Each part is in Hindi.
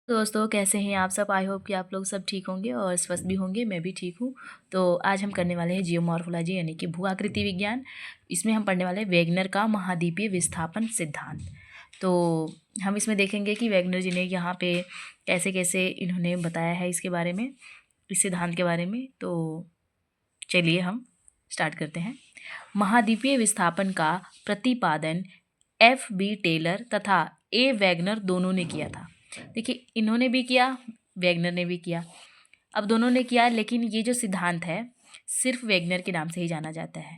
दोस्तों कैसे हैं आप सब। आई होप कि आप लोग सब ठीक होंगे और स्वस्थ भी होंगे। मैं भी ठीक हूँ। तो आज हम करने वाले हैं जियोमॉर्फोलॉजी यानी कि भू आकृति विज्ञान। इसमें हम पढ़ने वाले हैं वेगनर का महाद्वीपीय विस्थापन सिद्धांत। तो हम इसमें देखेंगे कि वेगनर जी ने यहाँ पे कैसे कैसे इन्होंने बताया है इसके बारे में, इस सिद्धांत के बारे में। तो चलिए हम स्टार्ट करते हैं। महाद्वीपीय विस्थापन का प्रतिपादन F.B. टेलर तथा A. वैगनर दोनों ने किया था। देखिए, इन्होंने भी किया, वैगनर ने भी किया। अब दोनों ने किया, लेकिन ये जो सिद्धांत है सिर्फ वैगनर के नाम से ही जाना जाता है।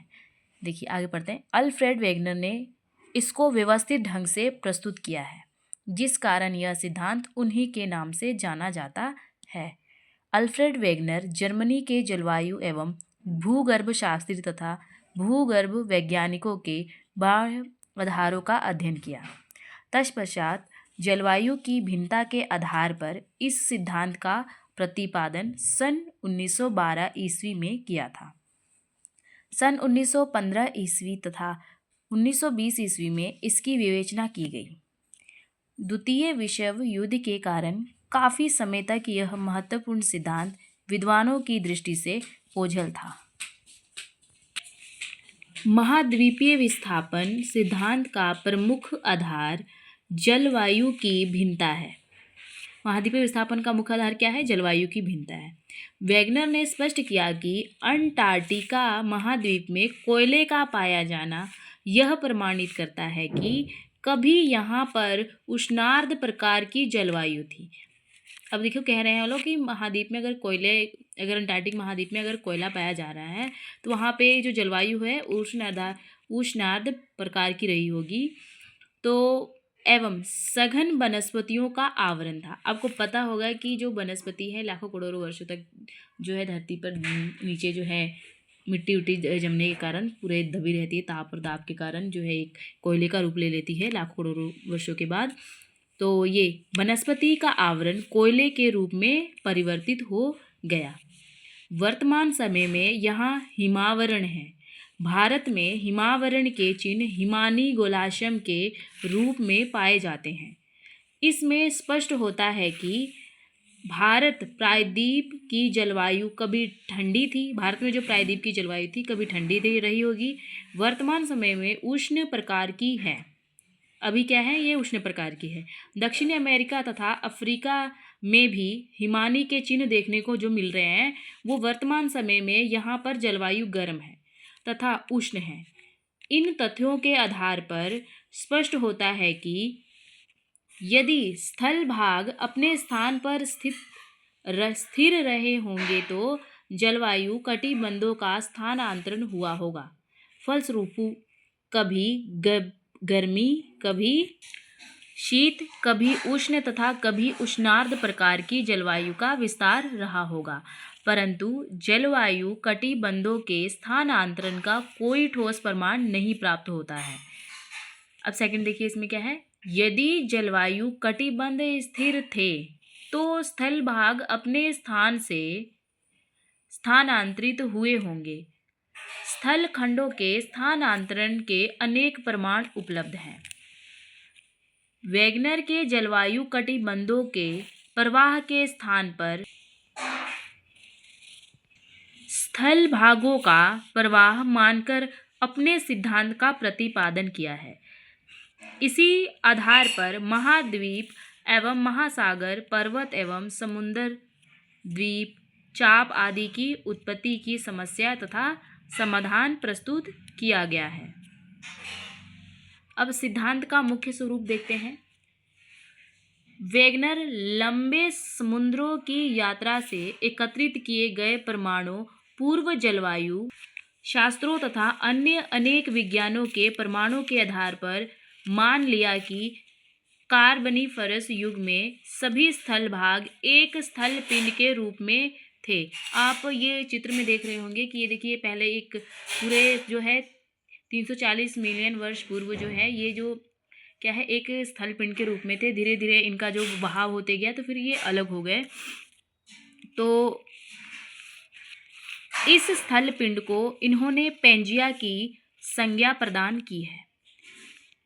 देखिए आगे पढ़ते हैं। अल्फ्रेड वैगनर ने इसको व्यवस्थित ढंग से प्रस्तुत किया है, जिस कारण यह सिद्धांत उन्हीं के नाम से जाना जाता है। अल्फ्रेड वैगनर जर्मनी के जलवायु एवं भूगर्भ शास्त्री तथा भूगर्भ वैज्ञानिकों के बाह्य आधारों का अध्ययन किया। तत्पश्चात जलवायु की भिन्नता के आधार पर इस सिद्धांत का प्रतिपादन सन 1912 ईस्वी में किया था। सन 1915 ईस्वी तथा 1920 ईस्वी में इसकी विवेचना की गई। द्वितीय विश्व युद्ध के कारण काफ़ी समय तक यह महत्वपूर्ण सिद्धांत विद्वानों की दृष्टि से ओझल था। महाद्वीपीय विस्थापन सिद्धांत का प्रमुख आधार जलवायु की भिन्नता है। महाद्वीपीय विस्थापन का मुख्य आधार क्या है? जलवायु की भिन्नता है। वैगनर ने स्पष्ट किया कि अंटार्कटिका महाद्वीप में कोयले का पाया जाना यह प्रमाणित करता है कि कभी यहाँ पर उष्णार्द्र प्रकार की जलवायु थी। अब देखो, कह रहे हैं लोग कि महाद्वीप में अगर अंटार्कटिक महाद्वीप में अगर कोयला पाया जा रहा है तो वहाँ पे जो जलवायु है उष्णार्द्र प्रकार की रही होगी। तो एवं सघन वनस्पतियों का आवरण था। आपको पता होगा कि जो वनस्पति है लाखों करोड़ों वर्षों तक जो है धरती पर नीचे जो है मिट्टी उट्टी जमने के कारण पूरे दबी रहती है, ताप और दाब के कारण जो है एक कोयले का रूप ले लेती है लाखों करोड़ों वर्षों के बाद। तो ये वनस्पति का आवरण कोयले के रूप में परिवर्तित हो गया। वर्तमान समय में यहाँ हिमावरण है। भारत में हिमावरण के चिन्ह हिमानी गोलाश्रम के रूप में पाए जाते हैं। इसमें स्पष्ट होता है कि भारत प्रायद्वीप की जलवायु कभी ठंडी थी। भारत में जो प्रायद्वीप की जलवायु थी कभी ठंडी रही होगी, वर्तमान समय में उष्ण प्रकार की है। अभी क्या है? ये उष्ण प्रकार की है। दक्षिणी अमेरिका तथा अफ्रीका में भी हिमानी के चिन्ह देखने को जो मिल रहे हैं वो वर्तमान समय में यहाँ पर जलवायु गर्म है तथा उष्ण है। इन तथ्यों के आधार पर स्पष्ट होता है कि यदि स्थल भाग अपने स्थान पर स्थिर रहे होंगे तो जलवायु कटिबंधों का स्थानांतरण हुआ होगा। फलस्वरूप कभी गर्मी, कभी शीत, कभी उष्ण तथा कभी उष्णार्द्र प्रकार की जलवायु का विस्तार रहा होगा, परंतु जलवायु कटिबंधों के स्थानांतरण का कोई ठोस प्रमाण नहीं प्राप्त होता है। अब सेकंड देखिए, इसमें क्या है? यदि जलवायु कटिबंध स्थिर थे तो स्थल भाग अपने स्थान से स्थानांतरित हुए होंगे। स्थल खंडों के स्थानांतरण के अनेक प्रमाण उपलब्ध हैं। वैगनर के जलवायु कटिबंधों के प्रवाह के स्थान पर स्थल भागों का प्रवाह मानकर अपने सिद्धांत का प्रतिपादन किया है। इसी आधार पर महाद्वीप एवं महासागर, पर्वत एवं समुद्र, द्वीप, चाप आदि की उत्पत्ति की समस्या तथा समाधान प्रस्तुत किया गया है। अब सिद्धांत का मुख्य स्वरूप देखते हैं। वैगनर लंबे समुद्रों की यात्रा से एकत्रित किए गए परमाणु पूर्व जलवायु शास्त्रों तथा अन्य अनेक विज्ञानों के प्रमाणों के आधार पर मान लिया कि कार्बनीफरस युग में सभी स्थल भाग एक स्थल पिंड के रूप में थे। आप ये चित्र में देख रहे होंगे कि ये देखिए, पहले एक पूरे जो है 340 मिलियन वर्ष पूर्व जो है ये जो क्या है, एक स्थल पिंड के रूप में थे। धीरे धीरे इनका जो बहाव होते गया तो फिर ये अलग हो गए। तो इस स्थल पिंड को इन्होंने पेंजिया की संज्ञा प्रदान की है।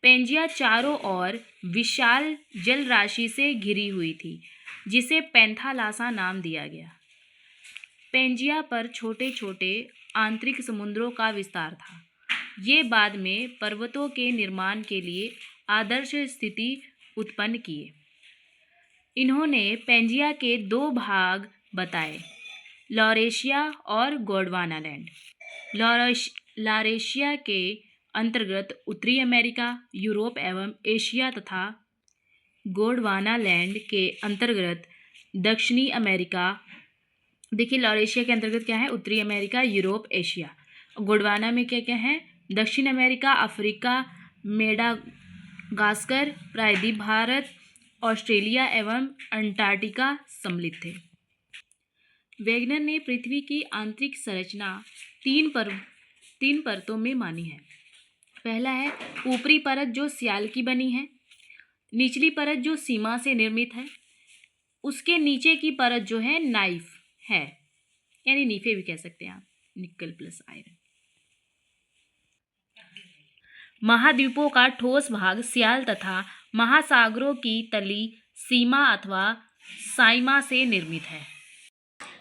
पेंजिया चारों ओर विशाल जल राशि से घिरी हुई थी। जिसे पैंथालासा नाम दिया गया। पेंजिया पर छोटे छोटे आंतरिक समुद्रों का विस्तार था। ये बाद में पर्वतों के निर्माण के लिए आदर्श स्थिति उत्पन्न किए। इन्होंने पेंजिया के दो भाग बताए, लॉरेशिया और गोंडवानालैंड। लॉरेशिया के अंतर्गत उत्तरी अमेरिका, यूरोप एवं एशिया तथा गोंडवानालैंड के अंतर्गत दक्षिणी अमेरिका। देखिए, लॉरेशिया के अंतर्गत क्या है, उत्तरी अमेरिका, यूरोप, एशिया। गोंडवाना में क्या क्या है, दक्षिण अमेरिका, अफ्रीका, मेडागास्कर, प्रायद्वीप भारत, ऑस्ट्रेलिया एवं अंटार्कटिका सम्मिलित थे। वेगनर ने पृथ्वी की आंतरिक संरचना तीन परतों में मानी है। पहला है ऊपरी परत जो सियाल की बनी है, निचली परत जो सीमा से निर्मित है, उसके नीचे की परत जो है नाइफ है, यानी नीफे भी कह सकते हैं आप, निकल प्लस आयरन। महाद्वीपों का ठोस भाग सियाल तथा महासागरों की तली सीमा अथवा साइमा से निर्मित है।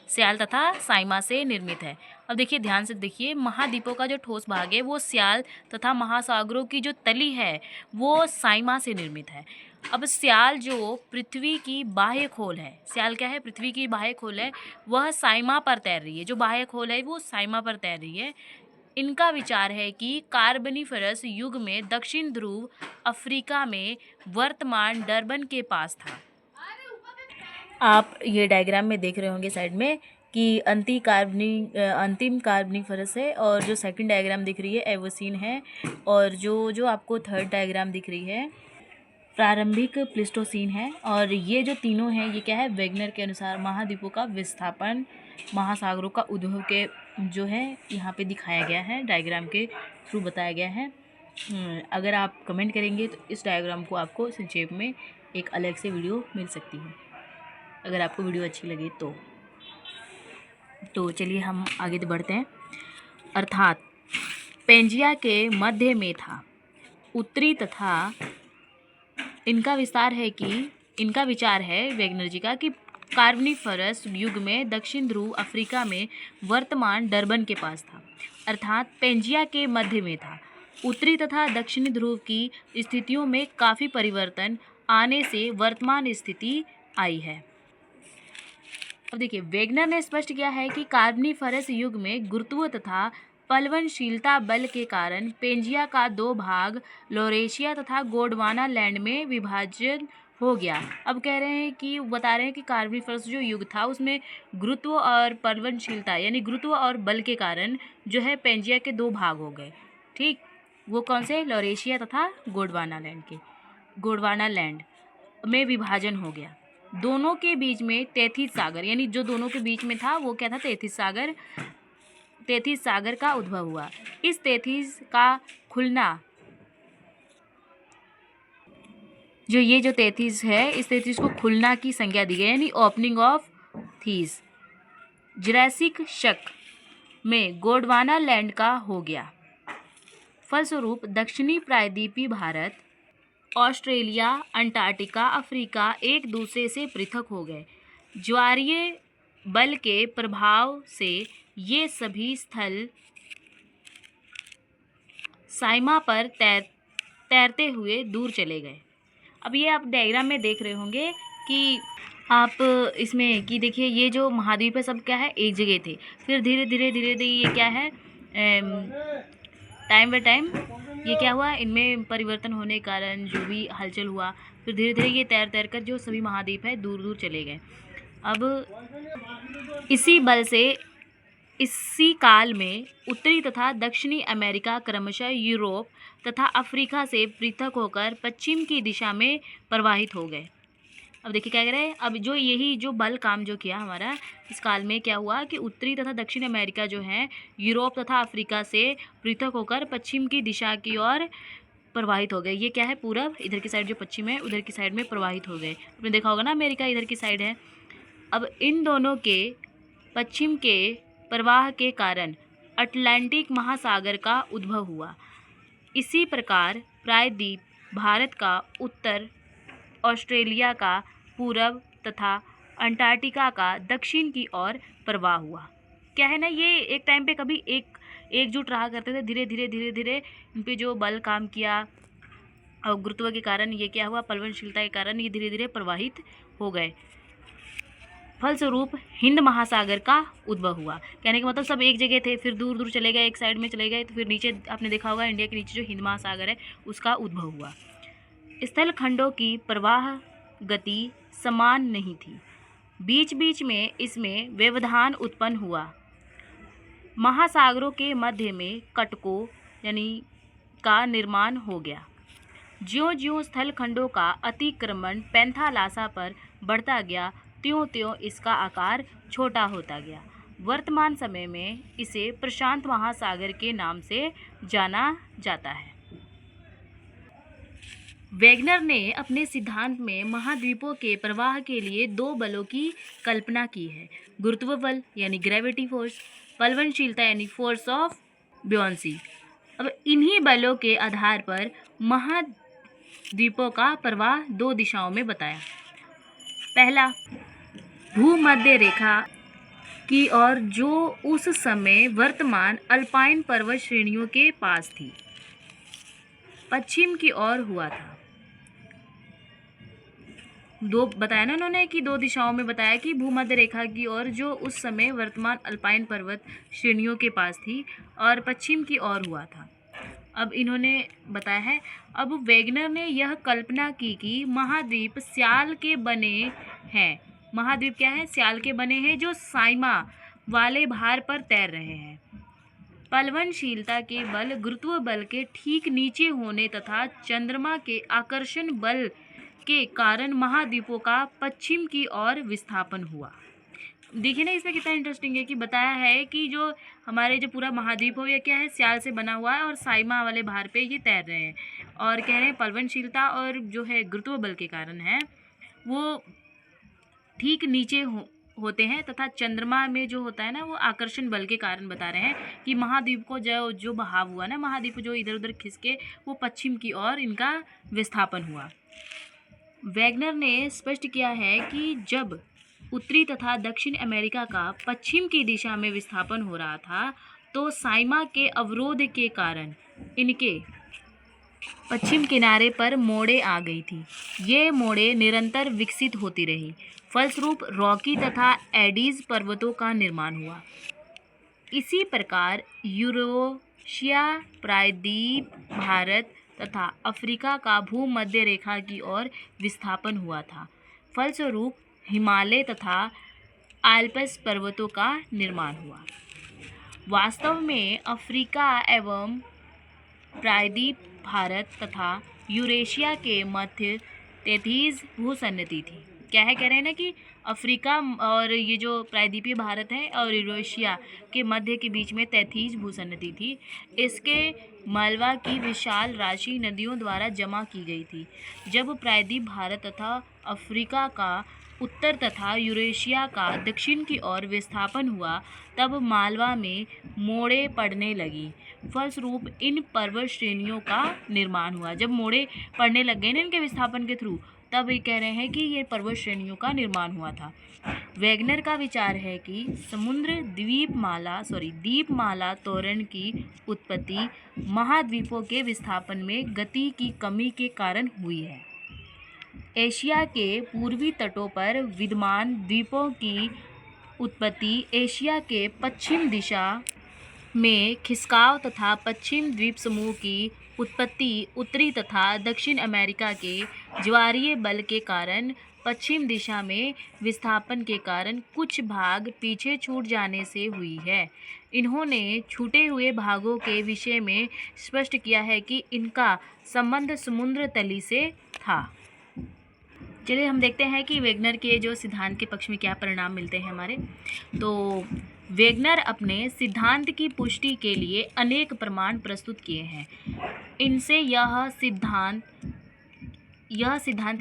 सियाल तथा साइमा से निर्मित है। अब देखिए, ध्यान से देखिए, महाद्वीपों का जो ठोस भाग है वो सियाल तथा महासागरों की जो तली है वो साइमा से निर्मित है। अब सियाल जो पृथ्वी की बाह्य खोल है, सियाल क्या है, पृथ्वी की बाह्य खोल है, वह साइमा पर तैर रही है। जो बाह्य खोल है वो साइमा पर तैर रही है। इनका विचार है कि कार्बोनिफरस युग में दक्षिण ध्रुव अफ्रीका में वर्तमान डरबन के पास था। आप ये डायग्राम में देख रहे होंगे साइड में कि अंतिम कार्बनिफरस है, और जो सेकंड डायग्राम दिख रही है एवोसीन है, और जो आपको थर्ड डायग्राम दिख रही है प्रारंभिक प्लिस्टोसीन है। और ये जो तीनों हैं ये क्या है, वेगनर के अनुसार महाद्वीपों का विस्थापन, महासागरों का उद्भव के जो है यहाँ पे दिखाया गया है, डायग्राम के थ्रू बताया गया है। अगर आप कमेंट करेंगे तो इस डायग्राम को आपको संक्षेप में एक अलग से वीडियो मिल सकती है, अगर आपको वीडियो अच्छी लगे तो चलिए हम आगे बढ़ते हैं। अर्थात पेंजिया के मध्य में था, उत्तरी तथा इनका विचार है वेगनर जी का कि कार्बनिफरस युग में दक्षिण ध्रुव अफ्रीका में वर्तमान डरबन के पास था। अर्थात पेंजिया के मध्य में था। उत्तरी तथा दक्षिणी ध्रुव की स्थितियों में काफ़ी परिवर्तन आने से वर्तमान स्थिति आई है। अब देखिए, वेगनर ने स्पष्ट किया है कि कार्बनिफरस युग में गुरुत्व तथा पलवनशीलता बल के कारण पेंजिया का दो भाग लॉरेशिया तथा गोंडवानालैंड में विभाजन हो गया। अब कह रहे हैं कि बता रहे हैं कि कार्बनिफरस जो युग था उसमें गुरुत्व और पलवनशीलता यानी गुरुत्व और बल के कारण जो है पेंजिया के दो भाग हो गए। ठीक, वो कौन से, लॉरेशिया तथा गोंडवानालैंड में विभाजन हो गया। दोनों के बीच में तैथिस सागर, यानी जो दोनों के बीच में था वो क्या था, तैथिस सागर का उद्भव हुआ। इस तैथिस का खुलना, जो तैथिस है, इस तैथिस को खुलना की संज्ञा दी गई, यानी ओपनिंग ऑफ थीस जुरासिक शक में गोंडवानालैंड का हो गया। फलस्वरूप दक्षिणी प्रायद्वीपीय भारत, ऑस्ट्रेलिया, अंटार्कटिका, अफ्रीका एक दूसरे से पृथक हो गए। ज्वारीय बल के प्रभाव से ये सभी स्थल साइमा पर तैरते हुए दूर चले गए। अब ये आप डायग्राम में देख रहे होंगे कि आप इसमें कि देखिए, ये जो महाद्वीप है सब क्या है, एक जगह थे, फिर धीरे धीरे ये क्या है, टाइम बाय टाइम ये क्या हुआ, इनमें परिवर्तन होने के कारण जो भी हलचल हुआ, फिर धीरे धीरे ये तैर कर जो सभी महाद्वीप है दूर दूर चले गए। अब इसी बल से इसी काल में उत्तरी तथा दक्षिणी अमेरिका क्रमशः यूरोप तथा अफ्रीका से पृथक होकर पश्चिम की दिशा में प्रवाहित हो गए। अब देखिए क्या कह रहे हैं, अब जो यही जो बल काम जो किया हमारा, इस काल में क्या हुआ कि उत्तरी तथा दक्षिण अमेरिका जो है यूरोप तथा अफ्रीका से पृथक होकर पश्चिम की दिशा की ओर प्रवाहित हो गए। ये क्या है, पूरब, इधर की साइड जो पश्चिम है उधर की साइड में प्रवाहित हो गए। आपने देखा होगा ना, अमेरिका इधर की साइड है। अब इन दोनों के पश्चिम के प्रवाह के कारण अटलांटिक महासागर का उद्भव हुआ। इसी प्रकार प्रायद्वीप भारत का उत्तर, ऑस्ट्रेलिया का पूरब तथा अंटार्कटिका का दक्षिण की ओर प्रवाह हुआ। क्या है ना, ये एक टाइम पे कभी एकजुट रहा करते थे, धीरे धीरे धीरे धीरे इन पे जो बल काम किया और गुरुत्व के कारण ये क्या हुआ, प्लवनशीलता के कारण ये धीरे धीरे प्रवाहित हो गए। फलस्वरूप हिंद महासागर का उद्भव हुआ। कहने का मतलब सब एक जगह थे, फिर दूर दूर चले गए, एक साइड में चले गए, तो फिर नीचे आपने देखा होगा इंडिया के नीचे जो हिंद महासागर है उसका उद्भव हुआ। स्थल खंडों की प्रवाह गति समान नहीं थी, बीच बीच में इसमें व्यवधान उत्पन्न हुआ। महासागरों के मध्य में कटकों यानी का निर्माण हो गया। ज्यों ज्यों स्थल खंडों का अतिक्रमण पैंथालासा पर बढ़ता गया, त्यों त्यों इसका आकार छोटा होता गया। वर्तमान समय में इसे प्रशांत महासागर के नाम से जाना जाता है। वेगनर ने अपने सिद्धांत में महाद्वीपों के प्रवाह के लिए दो बलों की कल्पना की है, गुरुत्व बल यानी ग्रेविटी फोर्स, प्लवनशीलता यानी फोर्स ऑफ ब्योंसी। अब इन्हीं बलों के आधार पर महाद्वीपों का प्रवाह दो दिशाओं में बताया। पहला, भूमध्य रेखा की ओर जो उस समय वर्तमान अल्पाइन पर्वत श्रेणियों के पास थी, पश्चिम की ओर हुआ था। दो बताया ना उन्होंने कि दो दिशाओं में बताया कि भूमध्य रेखा की ओर जो उस समय वर्तमान अल्पाइन पर्वत श्रेणियों के पास थी और पश्चिम की ओर हुआ था। अब इन्होंने बताया है, अब वेगनर ने यह कल्पना की कि महाद्वीप स्याल के बने हैं। महाद्वीप क्या है? स्याल के बने हैं जो साइमा वाले भार पर तैर रहे हैं। प्लवनशीलता के बल गुरुत्व बल के ठीक नीचे होने तथा चंद्रमा के आकर्षण बल के कारण महाद्वीपों का पश्चिम की ओर विस्थापन हुआ। देखिए ना इसमें कितना इंटरेस्टिंग है कि बताया है कि जो हमारे जो पूरा महाद्वीप हो यह क्या है, स्याल से बना हुआ है और साइमा वाले भार पे ये तैर रहे हैं और कह रहे हैं प्लवनशीलता और जो है गुरुत्व बल के कारण है वो ठीक नीचे होते हैं तथा चंद्रमा में जो होता है ना वो आकर्षण बल के कारण बता रहे हैं कि महाद्वीप को जो बहाव हुआ ना, महाद्वीप जो इधर उधर खिसके वो पश्चिम की ओर इनका विस्थापन हुआ। वेगनर ने स्पष्ट किया है कि जब उत्तरी तथा दक्षिण अमेरिका का पश्चिम की दिशा में विस्थापन हो रहा था तो साइमा के अवरोध के कारण इनके पश्चिम किनारे पर मोड़ें आ गई थी। ये मोड़ें निरंतर विकसित होती रही, फलस्वरूप रॉकी तथा एडीज पर्वतों का निर्माण हुआ। इसी प्रकार यूरेशिया प्रायद्वीप, भारत तथा अफ्रीका का भूमध्य रेखा की ओर विस्थापन हुआ था। फलस्वरूप हिमालय तथा आल्प्स पर्वतों का निर्माण हुआ। वास्तव में अफ्रीका एवं प्रायद्वीप, भारत तथा यूरेशिया के मध्य तेथीज भूसन्नति थी। क्या है, कह रहे हैं ना कि अफ्रीका और ये जो प्रायद्वीपीय भारत है और यूरेशिया के मध्य के बीच में तेथीज भूसन्नति थी। इसके मालवा की विशाल राशि नदियों द्वारा जमा की गई थी। जब प्रायद्वीप भारत तथा अफ्रीका का उत्तर तथा यूरेशिया का दक्षिण की ओर विस्थापन हुआ तब मालवा में मोड़ें पड़ने लगी। फलस्वरूप इन पर्वत श्रेणियों का निर्माण हुआ। जब मोड़ें पड़ने लग गए ना इनके विस्थापन के थ्रू, तब ये कह रहे हैं कि ये पर्वत श्रेणियों का निर्माण हुआ था। वेगनर का विचार है कि समुद्र द्वीपमाला तोरण की उत्पत्ति महाद्वीपों के विस्थापन में गति की कमी के कारण हुई है। एशिया के पूर्वी तटों पर विद्यमान द्वीपों की उत्पत्ति एशिया के पश्चिम दिशा में खिसकाव तथा पश्चिम द्वीप समूह की उत्पत्ति उत्तरी तथा दक्षिण अमेरिका के ज्वारीय बल के कारण पश्चिम दिशा में विस्थापन के कारण कुछ भाग पीछे छूट जाने से हुई है। इन्होंने छूटे हुए भागों के विषय में स्पष्ट किया है कि इनका संबंध समुद्र तली से था। चलिए हम देखते हैं कि वेगनर के जो सिद्धांत के पक्ष में क्या परिणाम मिलते हैं हमारे। तो वेगनर अपने सिद्धांत की पुष्टि के लिए अनेक प्रमाण प्रस्तुत किए हैं। इनसे यह सिद्धांत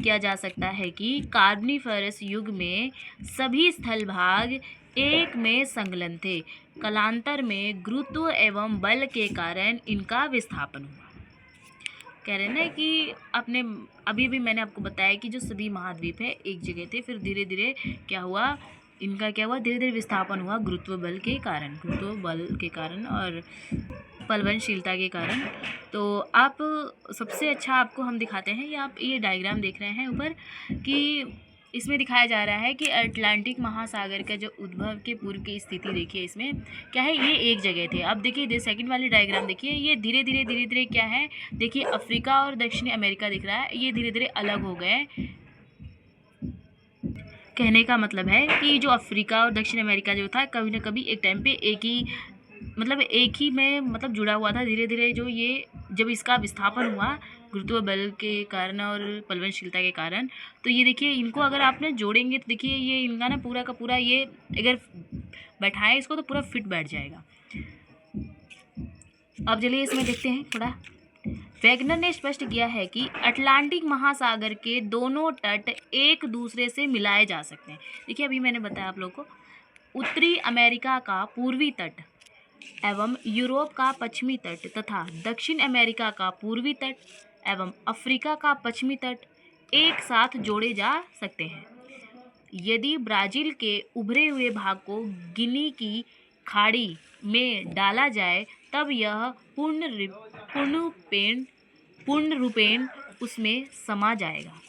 किया जा सकता है कि कार्बनिफरस युग में सभी स्थल भाग एक में संलग्न थे। कालांतर में गुरुत्व एवं बल के कारण इनका विस्थापन हुआ। कह रहे हैं ना कि अपने अभी भी मैंने आपको बताया कि जो सभी महाद्वीप है एक जगह थे, फिर धीरे धीरे क्या हुआ, इनका क्या हुआ, धीरे धीरे विस्थापन हुआ गुरुत्व बल के कारण और प्लवनशीलता के कारण। तो आप सबसे अच्छा आपको हम दिखाते हैं, या आप ये डायग्राम देख रहे हैं ऊपर कि इसमें दिखाया जा रहा है कि अटलांटिक महासागर का जो उद्भव के पूर्व की स्थिति देखिए, इसमें क्या है, ये एक जगह थे। अब देखिए सेकंड वाली डायग्राम देखिए, ये धीरे धीरे क्या है, देखिए अफ्रीका और दक्षिणी अमेरिका दिख रहा है, ये धीरे धीरे अलग हो गए। कहने का मतलब है कि जो अफ्रीका और दक्षिण अमेरिका जो था कभी ना कभी एक टाइम पे एक ही में जुड़ा हुआ था। धीरे धीरे जो ये जब इसका विस्थापन हुआ गुरुत्व बल के कारण और प्लवनशीलता के कारण, तो ये देखिए इनको अगर आपने जोड़ेंगे तो देखिए ये इनका ना पूरा का पूरा, ये अगर बैठाएं इसको तो पूरा फिट बैठ जाएगा। अब चलिए इसमें देखते हैं थोड़ा। वैगनर ने स्पष्ट किया है कि अटलांटिक महासागर के दोनों तट एक दूसरे से मिलाए जा सकते हैं। देखिए अभी मैंने बताया आप लोग को, उत्तरी अमेरिका का पूर्वी तट एवं यूरोप का पश्चिमी तट तथा दक्षिण अमेरिका का पूर्वी तट एवं अफ्रीका का पश्चिमी तट एक साथ जोड़े जा सकते हैं। यदि ब्राज़ील के उभरे हुए भाग को गिनी की खाड़ी में डाला जाए तब यह पूर्ण रूपेण उसमें समा जाएगा।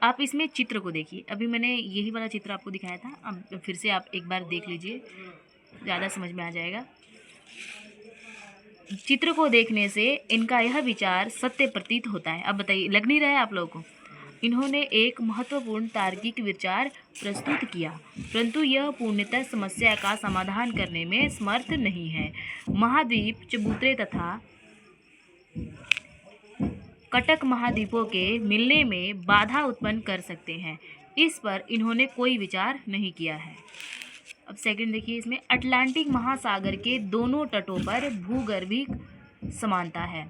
आप इसमें चित्र को देखिए, अभी मैंने यही वाला चित्र आपको दिखाया था, अब फिर से आप एक बार देख लीजिए, ज़्यादा समझ में आ जाएगा। चित्र को देखने से इनका यह विचार सत्य प्रतीत होता है। अब बताइए, लग नहीं रहा है आप लोगों को? इन्होंने एक महत्वपूर्ण तार्किक विचार प्रस्तुत किया, परंतु यह पूर्णतः समस्या का समाधान करने में समर्थ नहीं है। महाद्वीप चबूतरे तथा कटक महाद्वीपों के मिलने में बाधा उत्पन्न कर सकते हैं, इस पर इन्होंने कोई विचार नहीं किया है। अब सेकंड देखिए, इसमें अटलांटिक महासागर के दोनों तटों पर भूगर्भिक समानता है।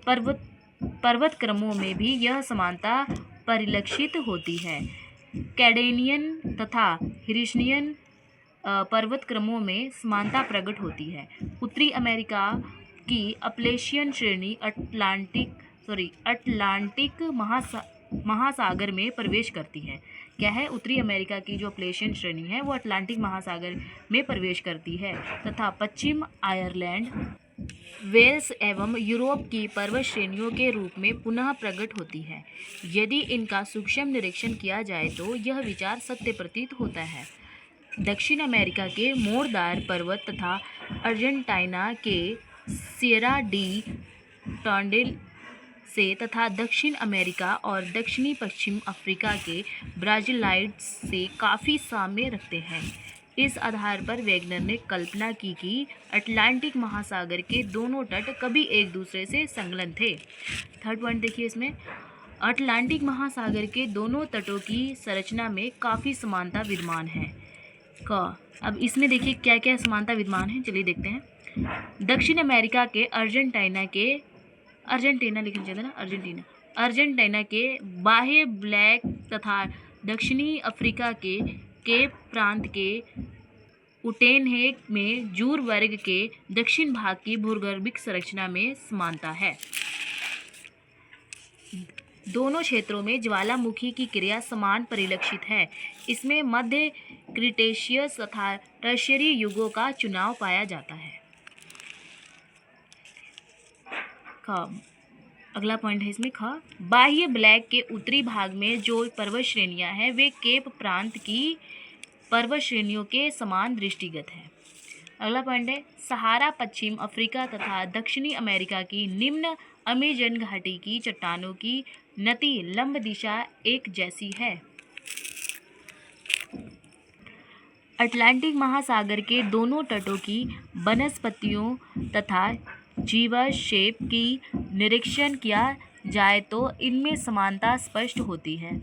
पर्वत क्रमों में भी यह समानता परिलक्षित होती है। कैडेनियन तथा हिर्शनियन पर्वत क्रमों में समानता प्रकट होती है। उत्तरी अमेरिका की अपलेशियन श्रेणी अटलांटिक महासागर में प्रवेश करती है। क्या है? उत्तरी अमेरिका की जो अपलेशियन श्रेणी है वो अटलांटिक महासागर में प्रवेश करती है तथा पश्चिम आयरलैंड, वेल्स एवं यूरोप की पर्वत श्रेणियों के रूप में पुनः प्रकट होती है। यदि इनका सूक्ष्म निरीक्षण किया जाए तो यह विचार सत्य प्रतीत होता है। दक्षिण अमेरिका के मोरदार पर्वत तथा अर्जेंटीना के सियरा डी टॉन्डेल से तथा दक्षिण अमेरिका और दक्षिणी पश्चिम अफ्रीका के ब्राज़ीलाइड्स से काफ़ी साम्य रखते हैं। इस आधार पर वैगनर ने कल्पना की कि अटलांटिक महासागर के दोनों तट कभी एक दूसरे से संलग्न थे। थर्ड पॉइंट देखिए, इसमें अटलांटिक महासागर के दोनों तटों की संरचना में काफ़ी समानता विद्यमान है। अब इसमें देखिए क्या क्या समानता विद्यमान है, चलिए देखते हैं। दक्षिण अमेरिका के अर्जेंटीना के बाह्य ब्लैक तथा दक्षिणी अफ्रीका के केप प्रांत के उटेनहेक में जूर वर्ग के दक्षिण भाग की भूगर्भिक संरचना में समानता है। दोनों क्षेत्रों में ज्वालामुखी की क्रिया समान परिलक्षित है। इसमें मध्य क्रिटेशियस तथा टर्शियरी युगों का चुनाव पाया जाता है। अगला पॉइंट है इसमें बाह्य ब्लैक के उत्तरी भाग में जो पर्वत श्रेणियां हैं वे केप प्रांत की पर्वत श्रेणियों के समान दृष्टिगत है। अगला पॉइंट है सहारा पश्चिम अफ्रीका तथा दक्षिणी अमेरिका की निम्न अमेजन घाटी की चट्टानों की नति लंब दिशा एक जैसी है। अटलांटिक महासागर के दोनों तटों की वनस्पतियों तथा जीवाश्में की निरीक्षण किया जाए तो इनमें समानता स्पष्ट होती है।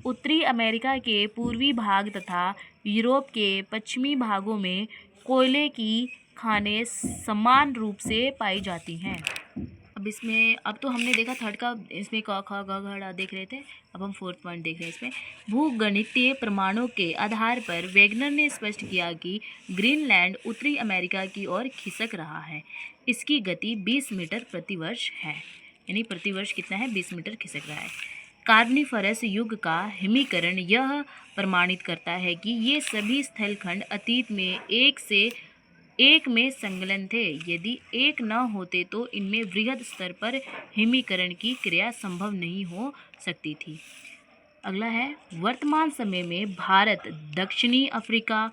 उत्तरी अमेरिका के पूर्वी भाग तथा यूरोप के पश्चिमी भागों में कोयले की खानें समान रूप से पाई जाती हैं। अब तो हमने देखा थर्ड का, इसमें क ख ग घ ड़ देख रहे थे, अब हम फोर्थ पॉइंट देख रहे हैं। इसमें भूगणितीय प्रमाणों के आधार पर वैगनर ने स्पष्ट किया कि ग्रीनलैंड उत्तरी अमेरिका की ओर खिसक रहा है। इसकी गति 20 मीटर प्रति वर्ष है। यानी प्रतिवर्ष कितना है 20 मीटर खिसक रहा है। कार्बोनिफरस युग का हिमीकरण यह प्रमाणित करता है कि ये सभी स्थलखंड अतीत में एक में संलग्न थे। यदि एक न होते तो इनमें वृहद स्तर पर हिमीकरण की क्रिया संभव नहीं हो सकती थी। अगला है, वर्तमान समय में भारत, दक्षिणी अफ्रीका,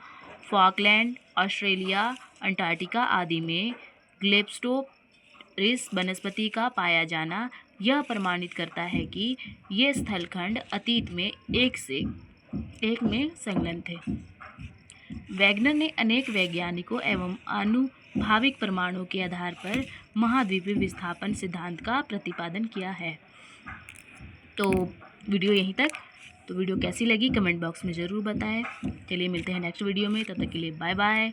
फॉकलैंड, ऑस्ट्रेलिया, अंटार्कटिका आदि में ग्लेप्टोप्टेरिस वनस्पति का पाया जाना यह प्रमाणित करता है कि ये स्थलखंड अतीत में एक में संलग्न थे। वैगनर ने अनेक वैज्ञानिकों एवं आनुभविक प्रमाणों के आधार पर महाद्वीपीय विस्थापन सिद्धांत का प्रतिपादन किया है। तो वीडियो यहीं तक। तो वीडियो कैसी लगी कमेंट बॉक्स में ज़रूर बताएं। चलिए मिलते हैं नेक्स्ट वीडियो में, तब तक के लिए बाय बाय।